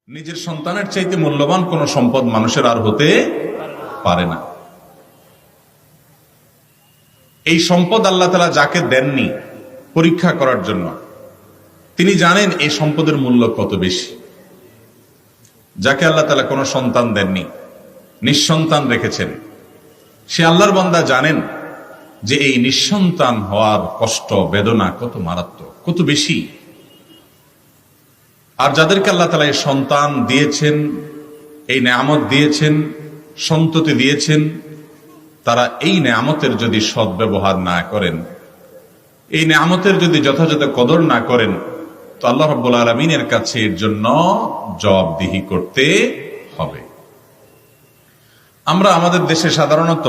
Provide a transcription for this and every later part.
নিজের সন্তানের চাইতে মূল্যবান কোন সম্পদ মানুষের আর হতে পারে না। এই সম্পদ আল্লাহ তাআলা যাকে দেননি পরীক্ষা করার জন্য, তিনি জানেন এই সম্পদের মূল্য কত বেশি। যাকে আল্লাহ তাআলা কোনো সন্তান দেননি, নিঃসন্তান রেখেছেন, সে আল্লাহর বান্দা জানেন যে এই নিঃসন্তান হওয়ার কষ্ট বেদনা কত মারাত্মক, কত বেশি। আর যাদেরকে আল্লাহ তাআলা এই সন্তান দিয়েছেন, এই নেয়ামত দিয়েছেন, সন্ততি দিয়েছেন, তারা এই নেয়ামতের যদি সদ্ব্যবহার না করেন, এই নেয়ামতের যদি যথাযথ কদর না করেন, তো আল্লাহ রাব্বুল আলামিনের কাছে এর জন্য জবাবদিহি করতে হবে। আমরা আমাদের দেশে সাধারণত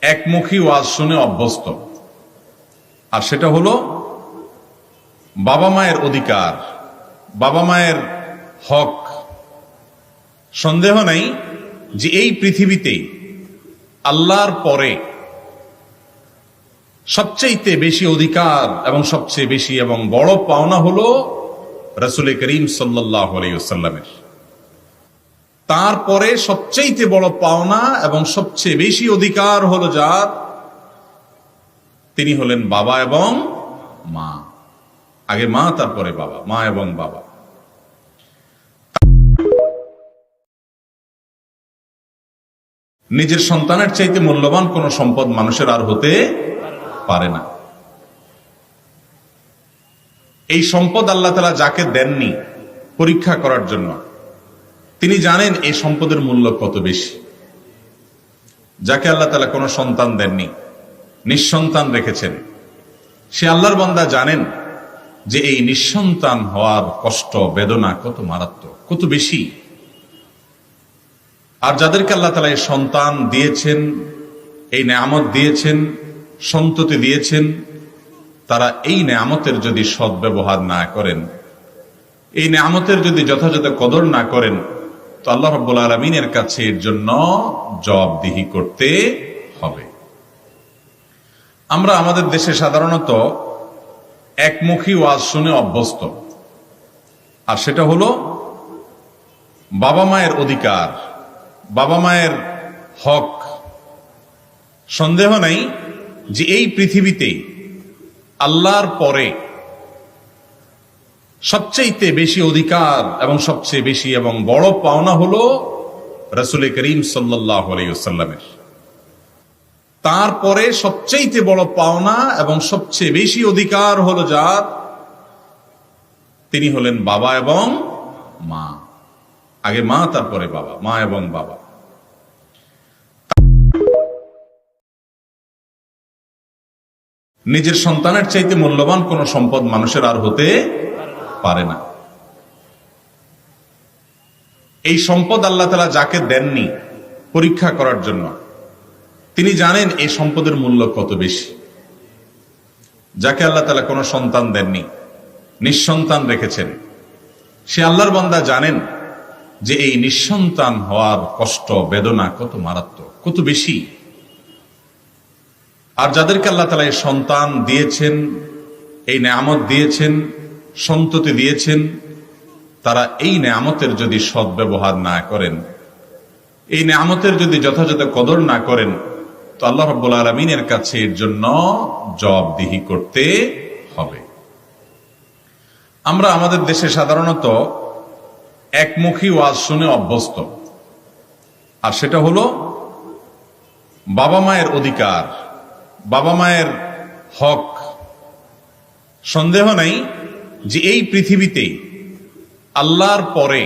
একমুখী ওয়াজ শুনে অভ্যস্ত, আর সেটা হলো বাবা মায়ের অধিকার, বাবা মায়ের হক। সন্দেহ নাই যে এই পৃথিবীতে আল্লাহর পরে সবচেয়ে বেশি অধিকার এবং সবচেয়ে বেশি এবং বড় পাওনা হলো রাসূল করিম সাল্লাল্লাহু আলাইহি ওয়াসাল্লামের। তারপরে সবচেয়ে বড় পাওনা এবং সবচেয়ে বেশি অধিকার হলো যার, তিনি হলেন বাবা এবং মা। আগে মা, তারপরে বাবা, মা এবং বাবা। নিজের সন্তানের চাইতে মূল্যবান কোন সম্পদ মানুষের আর হতে পারে না। এই সম্পদ আল্লাহ তাআলা যাকে দেননি পরীক্ষা করার জন্য, তিনি জানেন এই সম্পদের মূল্য কত বেশি। যাকে আল্লাহ তাআলা কোনো সন্তান দেননি, নিঃসন্তান রেখেছেন, সে আল্লাহর বান্দা জানেন যে এই নিঃসন্তান হওয়ার কষ্ট বেদনা কত মারাত্মক, কত বেশি। আর যাদেরকে আল্লাহ তাআলা এই সন্তান দিয়েছেন, এই নেয়ামত দিয়েছেন, সন্ততি দিয়েছেন, তারা এই নেয়ামতের যদি সদ্ব্যবহার না করেন, এই নেয়ামতের যদি যথাযথ কদর না করেন, তো আল্লাহ রাব্বুল আলামিনের কাছে এর জন্য জবাবদিহি করতে হবে। আমরা আমাদের দেশে সাধারণত একমুখী ওয়াজ শুনে অভ্যস্ত, আর সেটা হলো বাবা মায়ের অধিকার, বাবা মায়ের হক। সন্দেহ নাই যে এই পৃথিবীতে আল্লাহর পরে সবচেয়ে বেশি অধিকার এবং সবচেয়ে বেশি এবং বড় পাওনা হলো রাসূল করিম সাল্লাল্লাহু আলাইহি ওয়াসাল্লামের। তারপরে সবচেয়ে বড় পাওনা এবং সবচেয়ে বেশি অধিকার হলো যার, তিনি হলেন বাবা এবং মা। আগে মা, তারপরে বাবা, মা এবং বাবা। নিজের সন্তানের চাইতে মূল্যবান কোন সম্পদ মানুষের আর হতে পারে না। এই সম্পদ আল্লাহ তাআলা যাকে দেননি পরীক্ষা করার জন্য, তিনি জানেন এই সম্পদের মূল্য কত বেশি। যাকে আল্লাহ তাআলা কোনো সন্তান দেননি, নিঃসন্তান রেখেছেন, সে আল্লাহর বান্দা জানেন যে এই নিঃসন্তান হওয়ার কষ্ট বেদনা কত মারাত্মক, কত বেশি। আর যাদেরকে আল্লাহ তাআলা এই সন্তান দিয়েছেন, এই নেয়ামত দিয়েছেন, সন্ততি দিয়েছেন, তারা এই নেয়ামতের যদি সদ্ব্যবহার না করেন, এই নেয়ামতের যদি যথাযথ কদর না করেন, তো আল্লাহ রাব্বুল আলামিনের কাছে এর জন্য জবাবদিহি করতে হবে। আমরা আমাদের দেশে সাধারণত একমুখী ওয়াজ শুনে অভ্যস্ত, আর সেটা হলো বাবা মায়ের অধিকার, বাবা মায়ের হক। সন্দেহ নাই যে এই পৃথিবীতে আল্লাহর পরে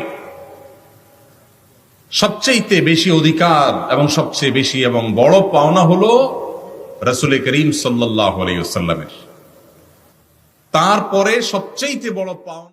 সবচেয়ে বেশি অধিকার এবং সবচেয়ে বেশি এবং বড় পাওনা হলো রাসূল করিম সাল্লাল্লাহু আলাইহি ওয়াসাল্লামের। তারপরে সবচেয়ে বড় পাওনা